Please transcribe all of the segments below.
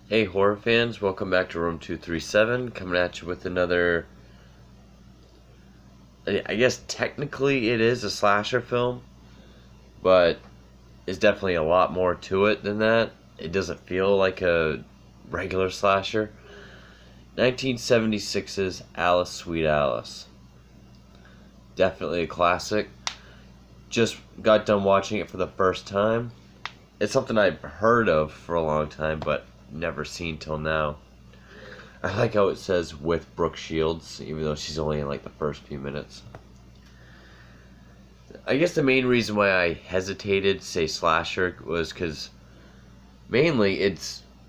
Hey horror fans, welcome back to Room 237, coming at you with another, I guess technically it is a slasher film, but it's definitely a lot more to it than that. It doesn't feel like a regular slasher. 1976's Alice, Sweet Alice. Definitely a classic. Just got done watching it for the first time. It's something I've heard of for a long time, but never seen till now. I like how it says with Brooke Shields, even though she's only in like the first few minutes. I guess the main reason why I hesitated to say slasher was because mainly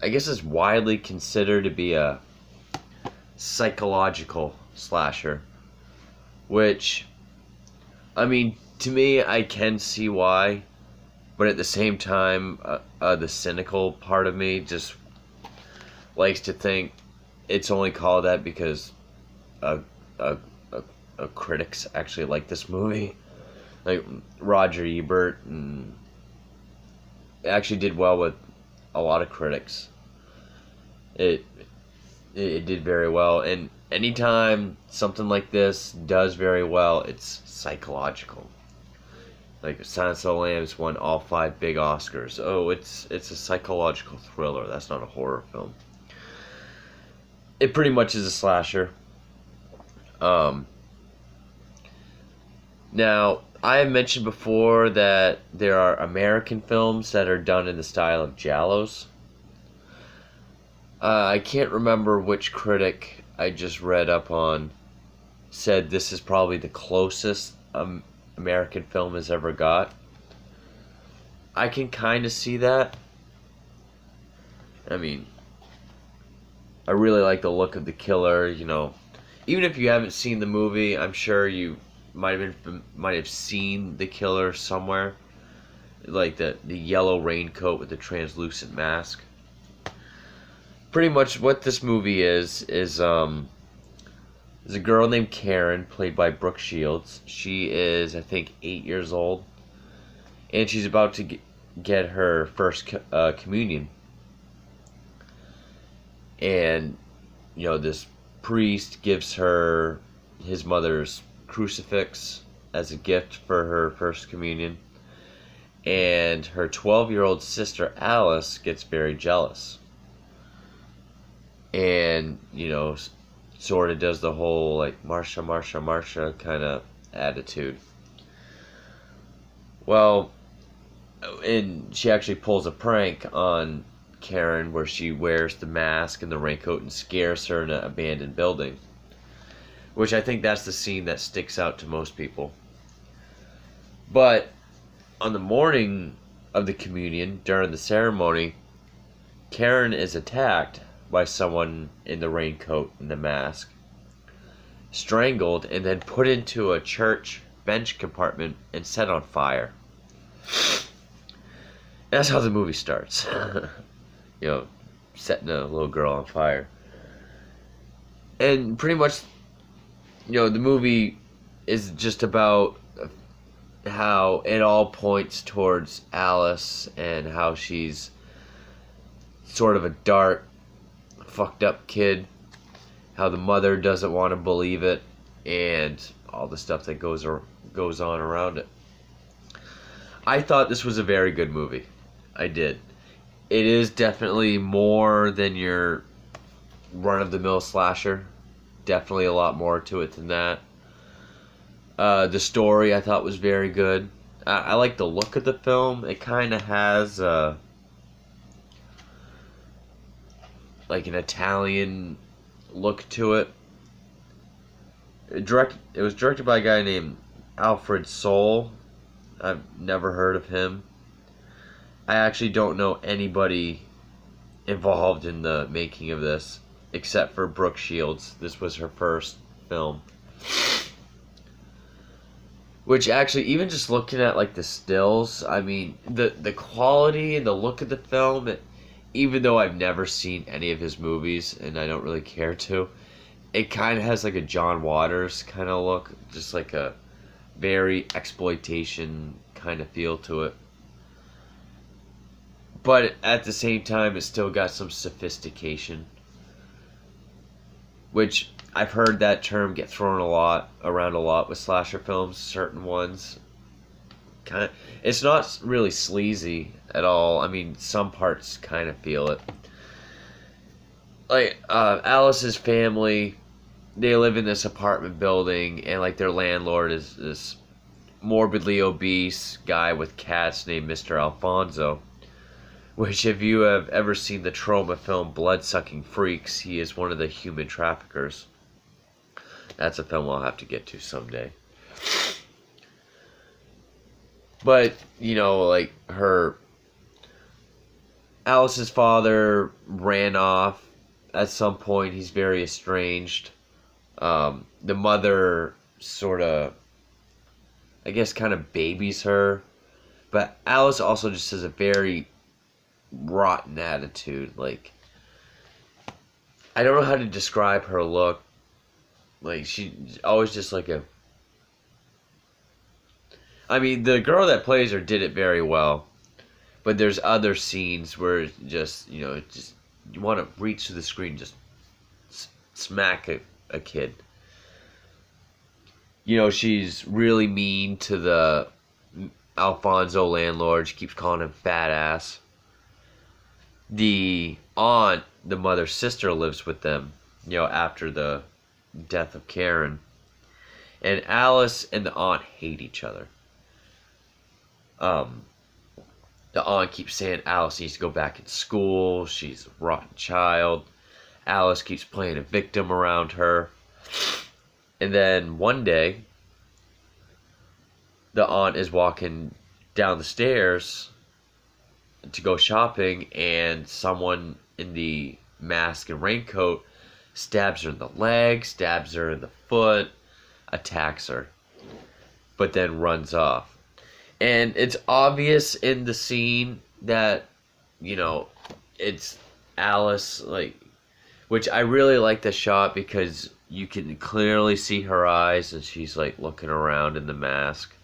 I guess it's widely considered to be a psychological slasher, which, I mean, to me, I can see why, but at the same time, the cynical part of me just likes to think it's only called that because uh, uh, critics actually like this movie. Like Roger Ebert, and it actually did well with a lot of critics. It it did very well, and anytime something like this does very well, it's psychological. Like Silence of the Lambs won all 5 big Oscars. Oh, it's a psychological thriller. That's not a horror film. It pretty much is a slasher. Um, Now, I have mentioned before that there are American films that are done in the style of giallos. I can't remember which critic I just read up on said this is probably the closest American film has ever got. I can kind of see that. I mean, I really like the look of the killer. Even if you haven't seen the movie, I'm sure you might have seen the killer somewhere, like the yellow raincoat with the translucent mask. Pretty much what this movie is there's a girl named Karen, played by Brooke Shields. She is, I think, 8 years old, and she's about to get her first communion. And this priest gives her his mother's crucifix as a gift for her first communion, and her 12-year-old sister Alice gets very jealous, and sort of does the whole like Marsha, Marsha, Marsha kind of attitude. Well, and she actually pulls a prank on Karen where she wears the mask and the raincoat and scares her in an abandoned building, which I think that's the scene that sticks out to most people. But on the morning of the communion, during the ceremony, Karen is attacked by someone in the raincoat and the mask, strangled, and then put into a church bench compartment and set on fire. That's how the movie starts. Setting a little girl on fire. And pretty much, the movie is just about how it all points towards Alice and how she's sort of a dark, fucked up kid. How the mother doesn't want to believe it, and all the stuff that goes on around it. I thought this was a very good movie. I did. It is definitely more than your run-of-the-mill slasher. Definitely a lot more to it than that. The story I thought was very good. I like the look of the film. It kind of has like an Italian look to it. It was directed by a guy named Alfred Soul. I've never heard of him. I actually don't know anybody involved in the making of this except for Brooke Shields. This was her first film. Which actually, even just looking at like the stills, I mean, the quality and the look of the film, even though I've never seen any of his movies and I don't really care to, it kind of has like a John Waters kind of look, just like a very exploitation kind of feel to it. but at the same time, it still got some sophistication, which I've heard that term get thrown around a lot with slasher films. Certain ones, kind of, it's not really sleazy at all. I mean, some parts kind of feel it. Like Alice's family, they live in this apartment building, and like their landlord is this morbidly obese guy with cats named Mr. Alfonso. Which, if you have ever seen the trauma film Blood-Sucking Freaks, he is one of the human traffickers. That's a film I'll have to get to someday. But, you know, like, Alice's father ran off at some point. He's very estranged. The mother sort of, I guess, kind of babies her. But Alice also just has a very rotten attitude. Like, I don't know how to describe her look. Like, she's always just like a... I mean, the girl that plays her did it very well. But there's other scenes where just, you know, just you want to reach to the screen, just smack a kid. You know, she's really mean to the Alfonso landlord. She keeps calling him fat ass. The aunt, the mother's sister, lives with them, you know, after the death of Karen. And Alice and the aunt hate each other. The aunt keeps saying Alice needs to go back in school. She's a rotten child. Alice keeps playing a victim around her. And then one day, the aunt is walking down the stairs to go shopping, and someone in the mask and raincoat stabs her in the leg, stabs her in the foot, attacks her, but then runs off. And it's obvious in the scene that, you know, it's Alice, like, which I really like the shot because you can clearly see her eyes and she's like looking around in the mask.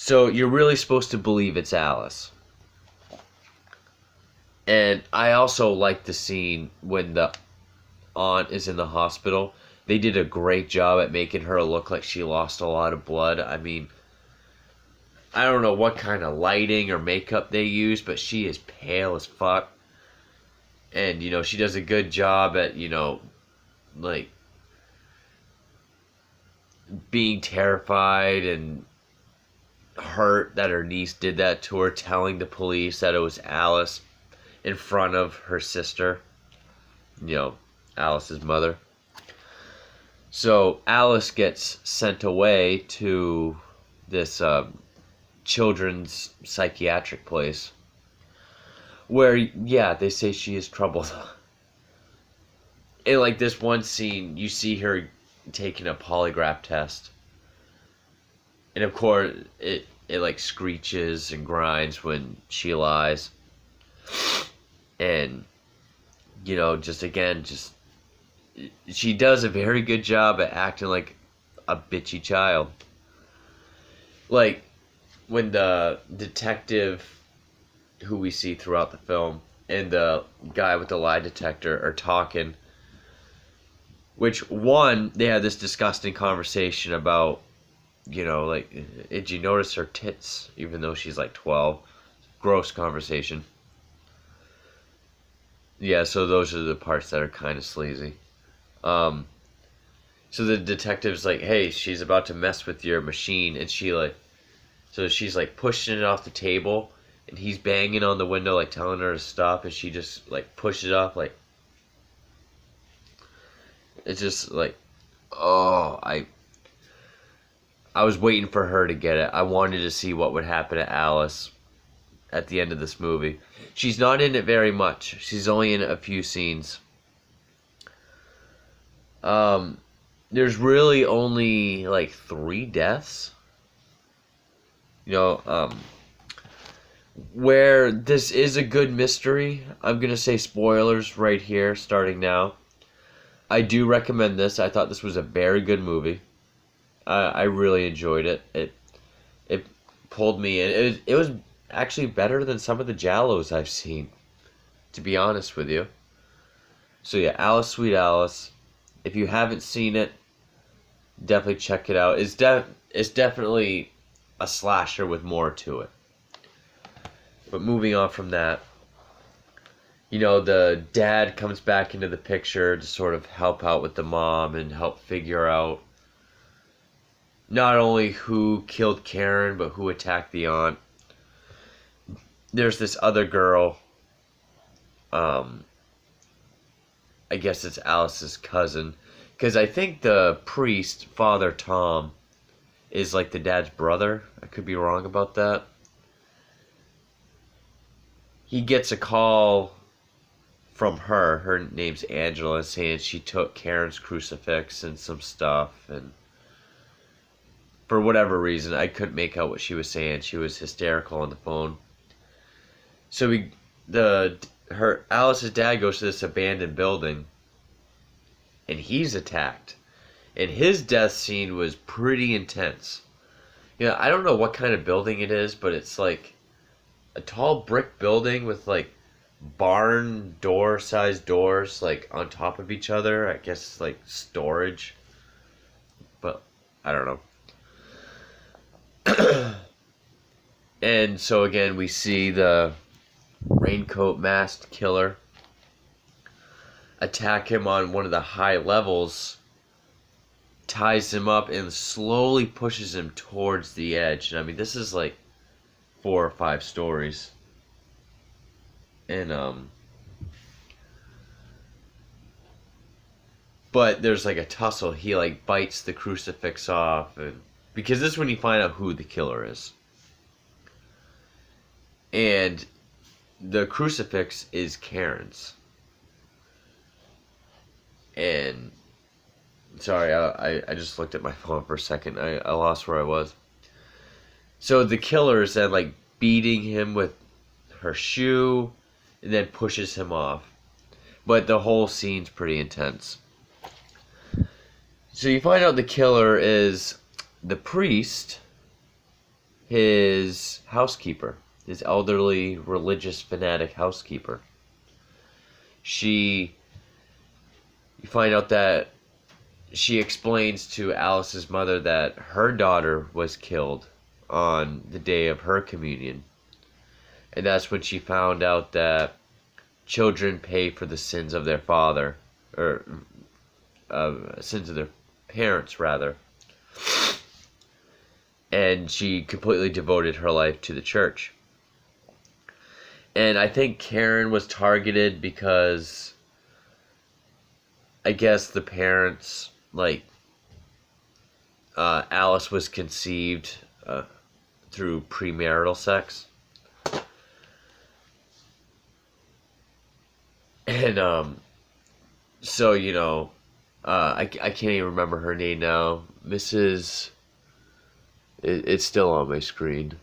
So you're really supposed to believe it's Alice. And I also like the scene when the aunt is in the hospital. They did a great job at making her look like she lost a lot of blood. I mean, I don't know what kind of lighting or makeup they use, but she is pale as fuck. And, you know, she does a good job at, you know, like, being terrified and hurt that her niece did that to her, telling the police that it was Alice in front of her sister, you know, Alice's mother. So Alice gets sent away to this children's psychiatric place where, yeah, they say she is troubled. In like this one scene, you see her taking a polygraph test. And of course, it like screeches and grinds when she lies. And, you know, just again, just, she does a very good job at acting like a bitchy child. Like, when the detective who we see throughout the film and the guy with the lie detector are talking, which, one, they had this disgusting conversation about, you know, like, did you notice her tits, even though she's like 12? Gross conversation. Yeah, so those are the parts that are kind of sleazy. So the detective's like, hey, she's about to mess with your machine, and so she's like pushing it off the table, and he's banging on the window, like telling her to stop, and she just like pushes it off, like, it's just like, oh, I was waiting for her to get it. I wanted to see what would happen to Alice at the end of this movie. She's not in it very much. She's only in a few scenes. There's really only like 3 deaths. You know, where this is a good mystery. I'm gonna say spoilers right here, starting now. I do recommend this. I thought this was a very good movie. I really enjoyed it. It pulled me in. It was actually better than some of the Jallos I've seen, to be honest with you. So yeah, Alice, Sweet Alice. If you haven't seen it, definitely check it out. It's definitely a slasher with more to it. But moving on from that, the dad comes back into the picture to sort of help out with the mom and help figure out not only who killed Karen, but who attacked the aunt. There's this other girl, um, I guess it's Alice's cousin, because I think the priest, Father Tom, is like the dad's brother. I could be wrong about that. He gets a call from her. Her name's Angela, saying she took Karen's crucifix and some stuff, and for whatever reason, I couldn't make out what she was saying. She was hysterical on the phone. So Alice's dad goes to this abandoned building, and he's attacked. And his death scene was pretty intense. I don't know what kind of building it is, but it's like a tall brick building with like barn door sized doors like on top of each other. I guess it's like storage. But I don't know. And so again we see the raincoat masked killer attack him on one of the high levels, ties him up, and slowly pushes him towards the edge. And I mean, this is like 4 or 5 stories. And but there's like a tussle. He like bites the crucifix off, and because this is when you find out who the killer is. And the crucifix is Karen's. And sorry, I just looked at my phone for a second. I lost where I was. So the killer is then like beating him with her shoe and then pushes him off. But the whole scene's pretty intense. So you find out the killer is the priest, his housekeeper, his elderly religious fanatic housekeeper. You find out that she explains to Alice's mother that her daughter was killed on the day of her communion. And that's when she found out that children pay for the sins of their father, or sins of their parents, rather. And she completely devoted her life to the church. And I think Karen was targeted because I guess the parents, like, Alice was conceived through premarital sex. And, so, I can't even remember her name now. Mrs. It's still on my screen.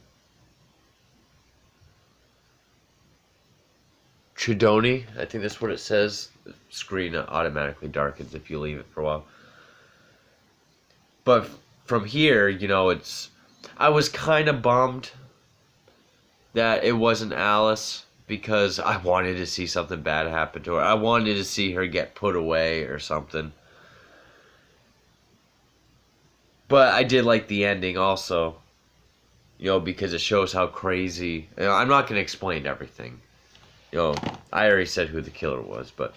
Tridoni, I think that's what it says. The screen automatically darkens if you leave it for a while. But from here, I was kind of bummed that it wasn't Alice, because I wanted to see something bad happen to her. I wanted to see her get put away or something. But I did like the ending also, because it shows how crazy. I'm not going to explain everything. I already said who the killer was, but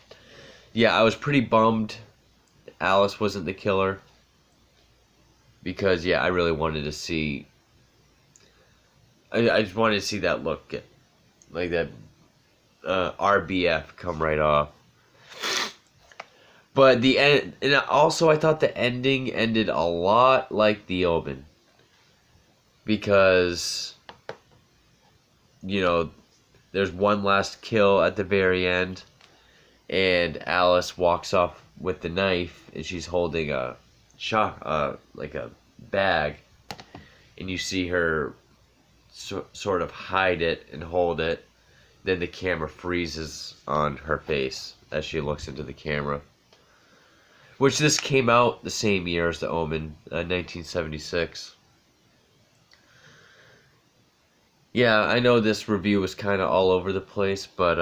yeah, I was pretty bummed Alice wasn't the killer, because yeah, I really wanted to see. I just wanted to see that look, like that RBF come right off. But the end, and also I thought the ending ended a lot like The Omen, because there's one last kill at the very end, and Alice walks off with the knife, and she's holding a like a bag, and you see her sort of hide it and hold it. Then the camera freezes on her face as she looks into the camera. Which this came out the same year as The Omen, 1976. Yeah, I know this review was kind of all over the place, but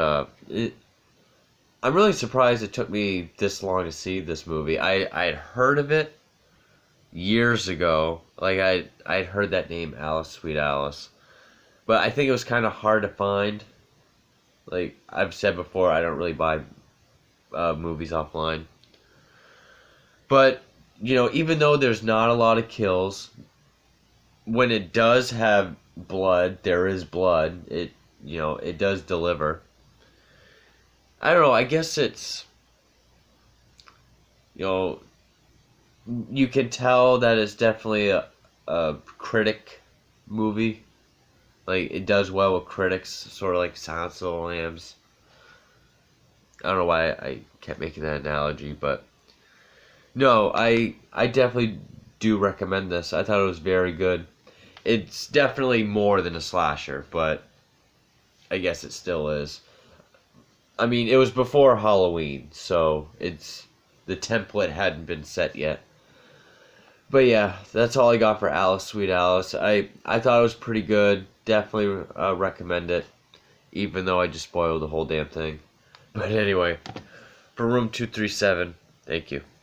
I'm really surprised it took me this long to see this movie. I had heard of it years ago. Like I'd heard that name, Alice, Sweet Alice, but I think it was kind of hard to find. Like I've said before, I don't really buy movies offline. But even though there's not a lot of kills, when it does have blood, there is blood. It does deliver. I don't know. I guess it's you know you can tell that it's definitely a critic movie. Like it does well with critics, sort of like Silence of the Lambs. I don't know why I kept making that analogy, but no, I definitely do recommend this. I thought it was very good. It's definitely more than a slasher, but I guess it still is. I mean, it was before Halloween, so the template hadn't been set yet. But yeah, that's all I got for Alice, Sweet Alice. I thought it was pretty good. Definitely recommend it, even though I just spoiled the whole damn thing. But anyway, for room 237, thank you.